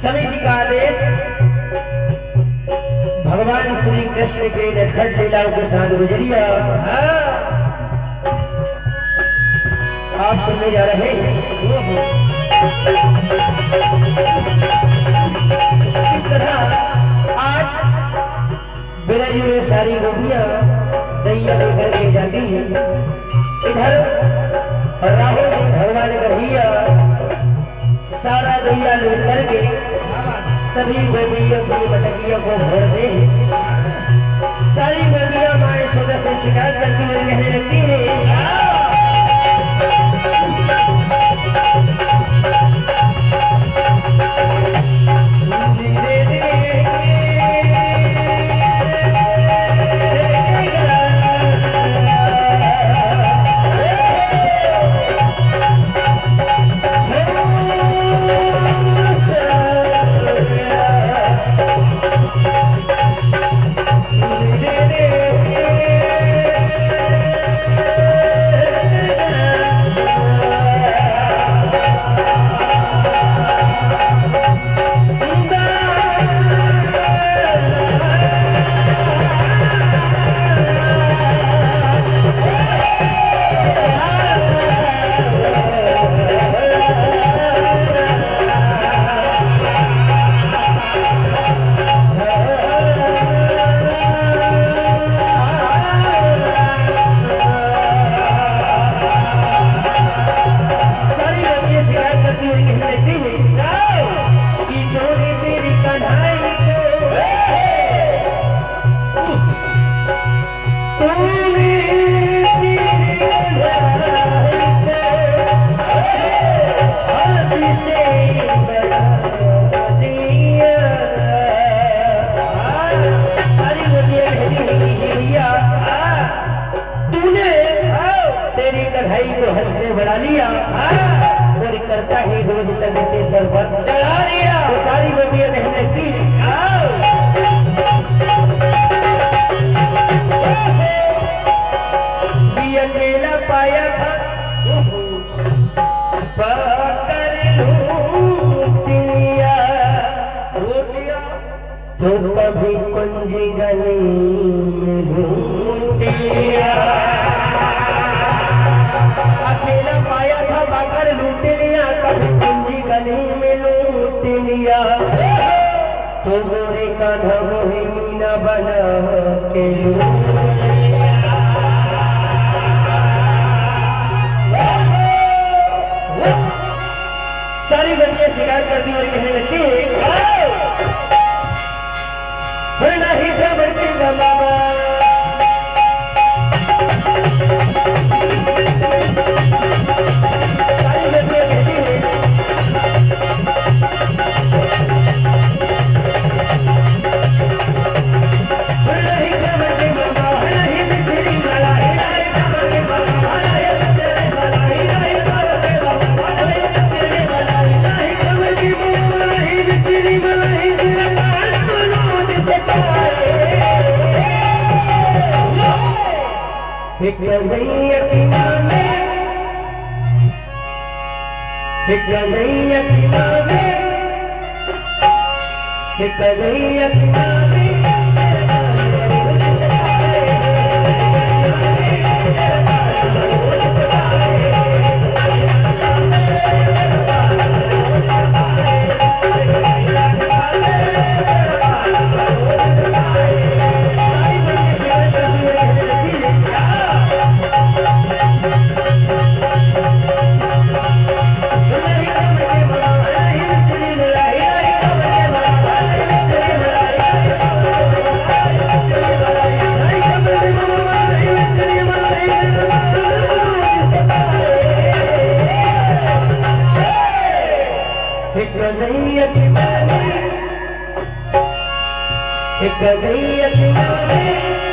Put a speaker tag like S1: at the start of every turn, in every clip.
S1: समिति का आदेश भगवान श्री कृष्ण के नटखट लीलाओं के साथ गुजरिया आप सुनने जा रहे हैं। इस तरह आज बिरज में सारी गोपियां दैया लेकर के जाती हैं। इधर राहुल भगवान कन्हैया सारा दैया लूट करके सभी गोपियों की मटकियों को भर दे। सारी गोपियां माँ यशोदा से शिकायत करती हुई कहने लगती है, बढ़ा लिया और करता ही रोज तक इसे सर पर चढ़ा लिया। तो सारी गोपियां कहने लगती कि अकेला पाया था पकड़ लूटिया तो कभी कुंजी गली में लूटिया। अकेला पाया था पाकर लूट लिया, कभी कुंजी गली में लूट लिया। तो गोरे कान्हा मोहे मीना बना के लूट लिया। सारी गलियां शिकार करती और कहने लगती नहीं खबर के बाबा एक कन्हैया की नावे, एक कन्हैया की नावे, कन्हैया की नावे, एक कन्हैया की नावे,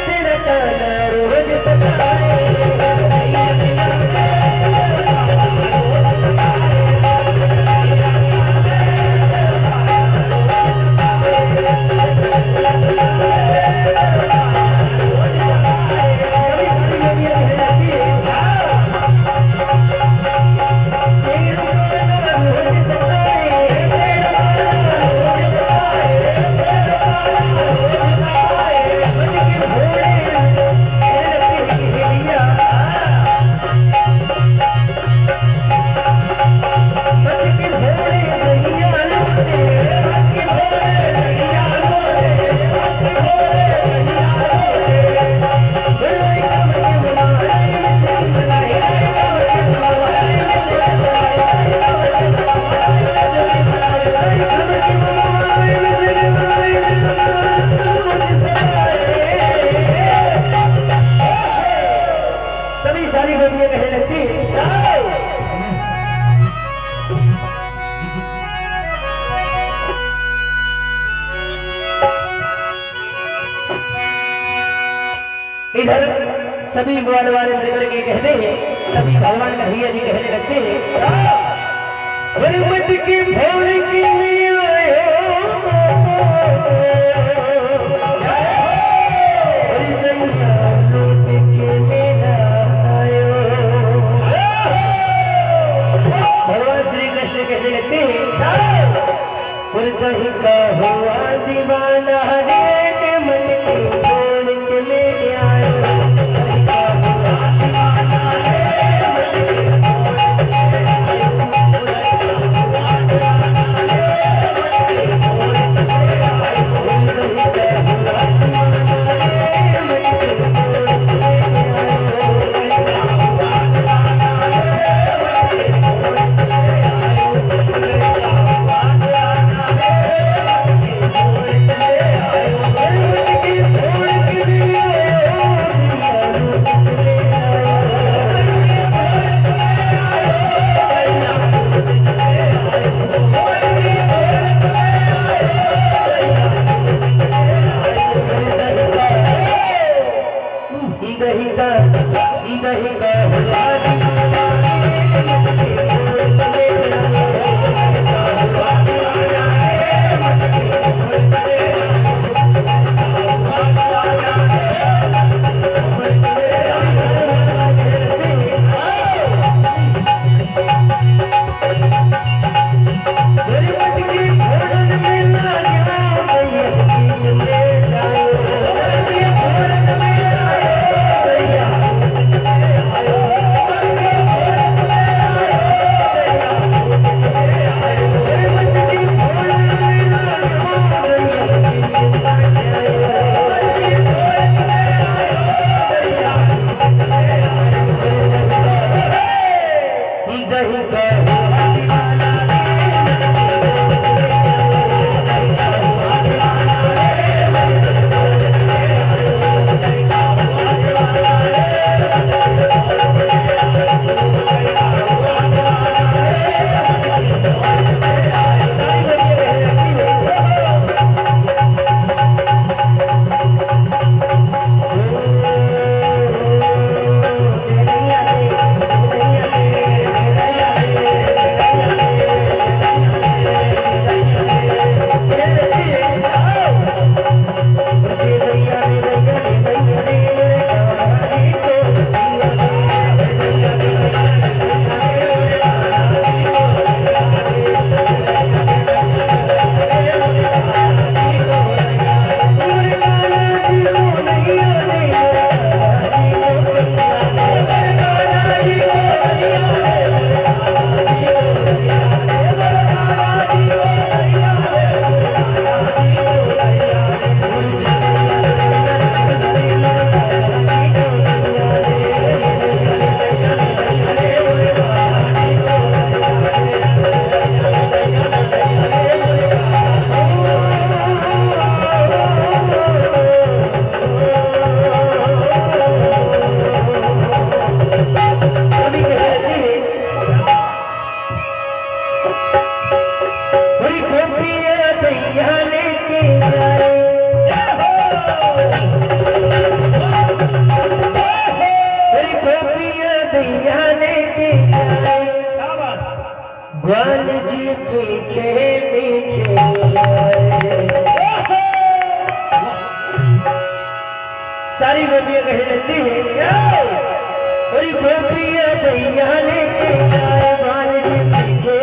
S1: तेरा काना रोज सताए। कन्हैया की नावे, तभी सारी गोपियां कहने लगती इधर सभी ग्वाल वाले मिलकर के कहते हैं। तभी भगवान कन्हैया जी कहने लगते हैं मत की भोर की भगवान श्री कृष्ण कहने लगते हैं दही का हुआ दीवाना रे मन की छोड़ के ले आयो। लेके जाए मेरी गोपियां दैया लेके जाए ग्वाल जी पीछे पीछे सारी गोपियां कहने लगती है मेरी गोपियां दैया लेके जाए ग्वाल जी पीछे